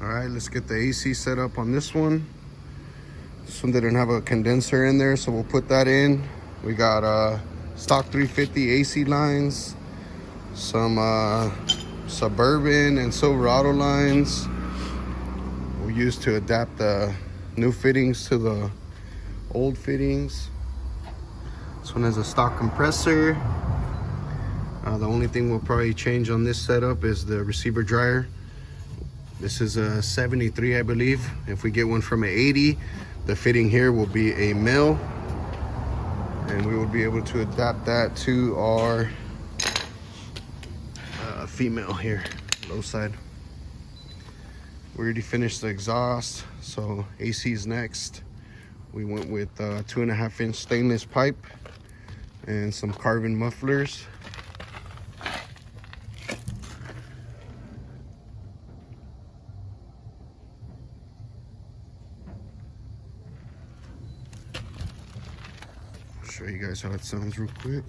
All right, let's get the AC set up on this one. This one didn't have a condenser in there, so we'll put that in. We got stock 350 AC lines, some Suburban and Silverado lines we'll use to adapt the new fittings to the old fittings. This one has a stock compressor. The only thing we'll probably change on this setup is the receiver dryer. This is a 73, I believe. If we get one from an 80, the fitting here will be a male, and we will be able to adapt that to our female here, low side. We already finished the exhaust, so AC is next. We went with 2.5-inch stainless pipe and some carbon mufflers. I'll show you guys how it sounds real quick.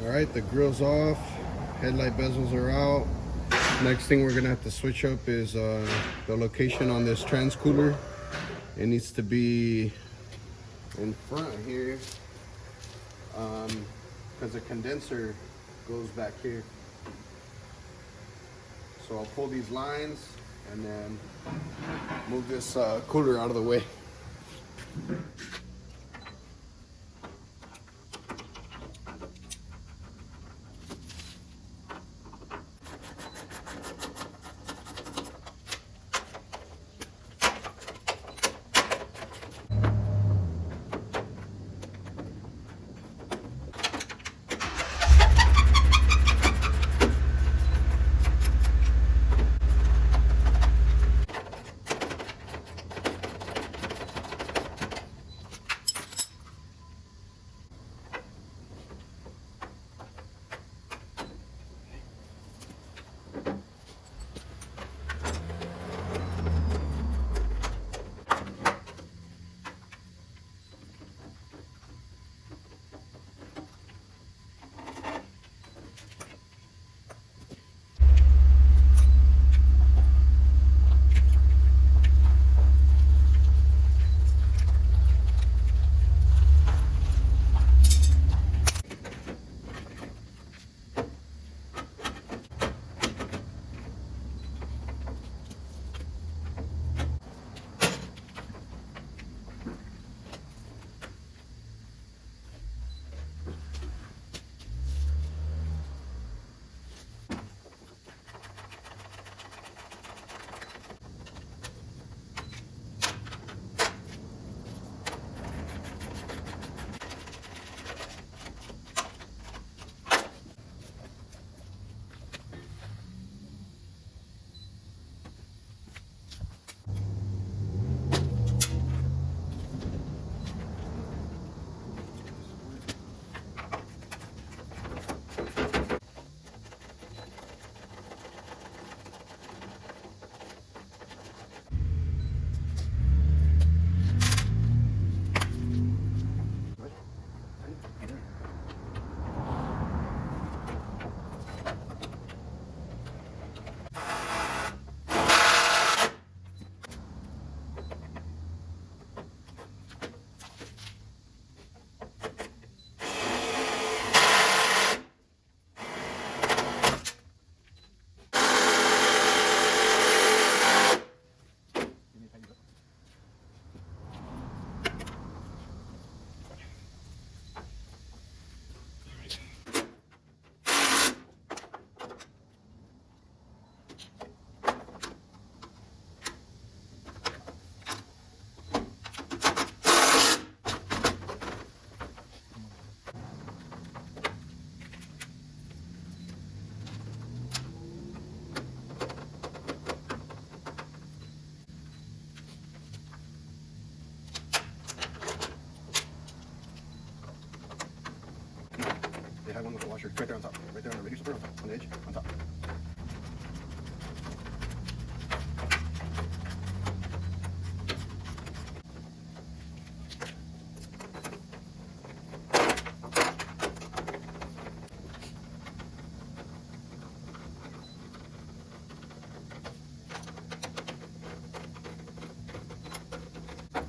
All right, the grill's off, headlight bezels are out. Next thing we're gonna have to switch up is the location on this trans cooler. It needs to be in front here, because the condenser goes back here. So I'll pull these lines and then move this cooler out of the way.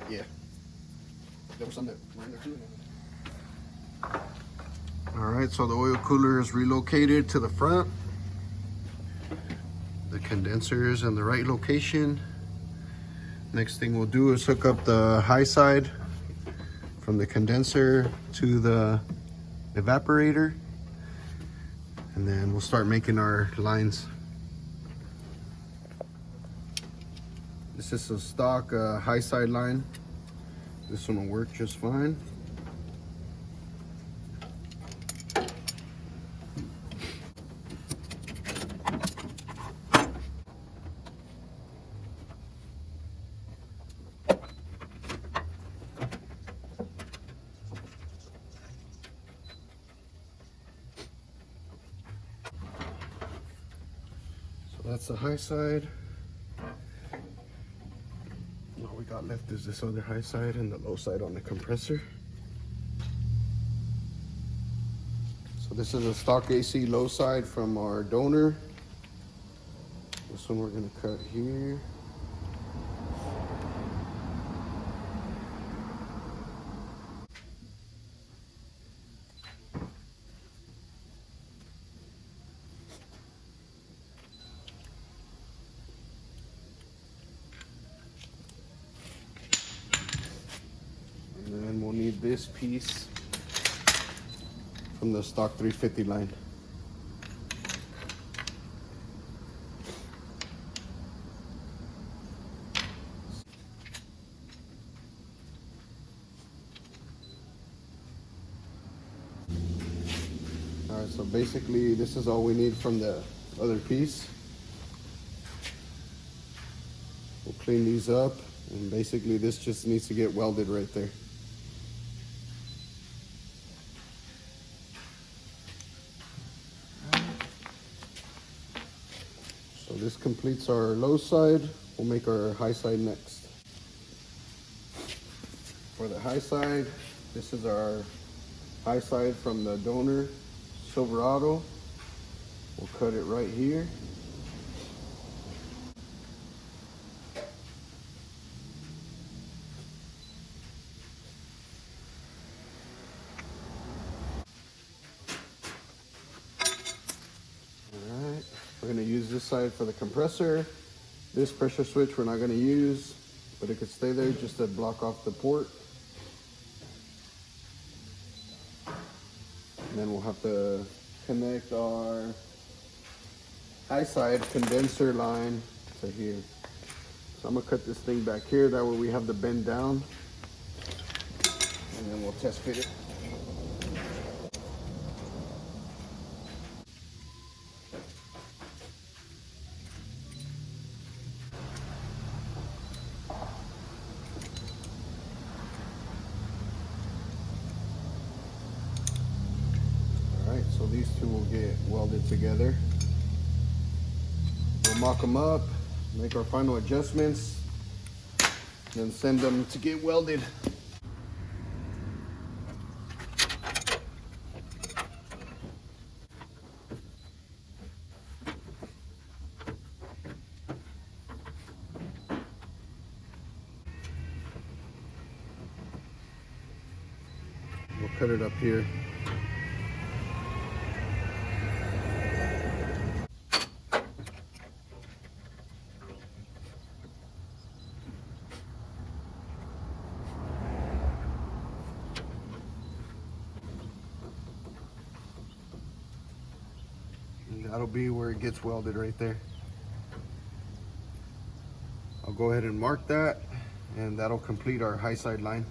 Yeah. There was some that were in there too. All right, so the oil cooler is relocated to the front. The condenser is in the right location. Next thing we'll do is hook up the high side from the condenser to the evaporator. And then we'll start making our lines. This is a stock high side line. This one will work just fine. So that's the high side. All we got left is this other high side and the low side on the compressor. So this is a stock AC low side from our donor. This one we're gonna cut here. And then we'll need this piece from the stock 350 line. All right, so basically this is all we need from the other piece. We'll clean these up, and basically this just needs to get welded right there. So this completes our low side. We'll make our high side next. For the high side, this is our high side from the donor Silverado. We'll cut it right here. Alright, we're going to use this side for the compressor. This pressure switch we're not going to use, but it could stay there just to block off the port. And then we'll have to connect our high side condenser line to here. So I'm gonna cut this thing back here, that way we have the bend down. And then we'll test fit it. So these two will get welded together. We'll mock them up, make our final adjustments, then send them to get welded. We'll cut it up here. That'll be where it gets welded right there. I'll go ahead and mark that, and that'll complete our high side line.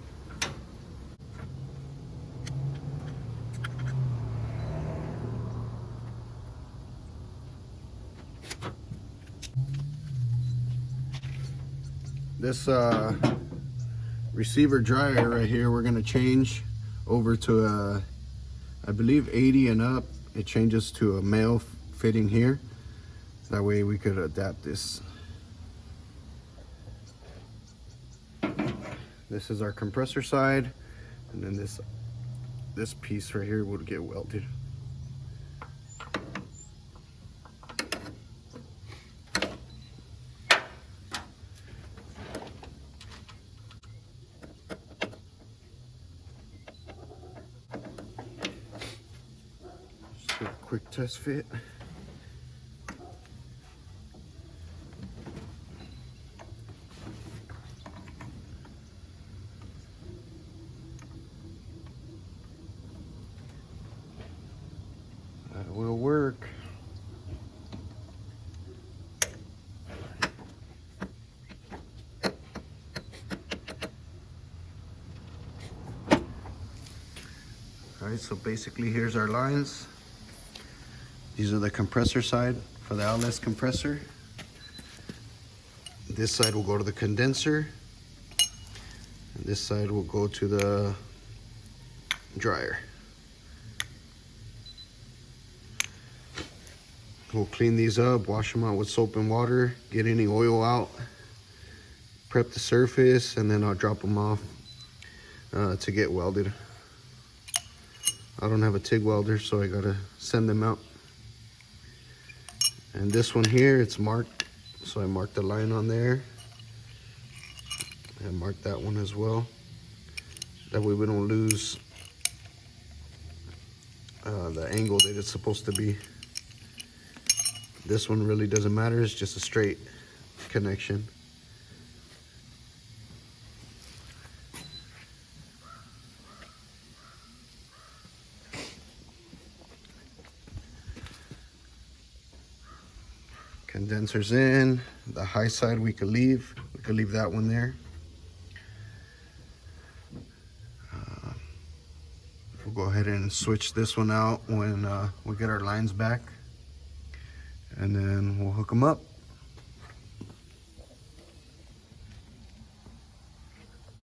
This receiver dryer right here, we're gonna change over to I believe 80 and up. It changes to a male fitting here. That way we could adapt this. This is our compressor side, and then this piece right here would get welded. quick test fit. That will work. All right, so basically here's our lines. These are the compressor side for the outlets compressor. This side will go to the condenser. And this side will go to the dryer. We'll clean these up, wash them out with soap and water, get any oil out, prep the surface, and then I'll drop them off to get welded. I don't have a TIG welder, so I gotta send them out. And this one here, it's marked, so I marked the line on there. And mark that one as well. That way we don't lose the angle that it's supposed to be. This one really doesn't matter, it's just a straight connection. Condenser's in. The high side we could leave. We could leave that one there. We'll go ahead and switch this one out when we get our lines back. And then we'll hook them up.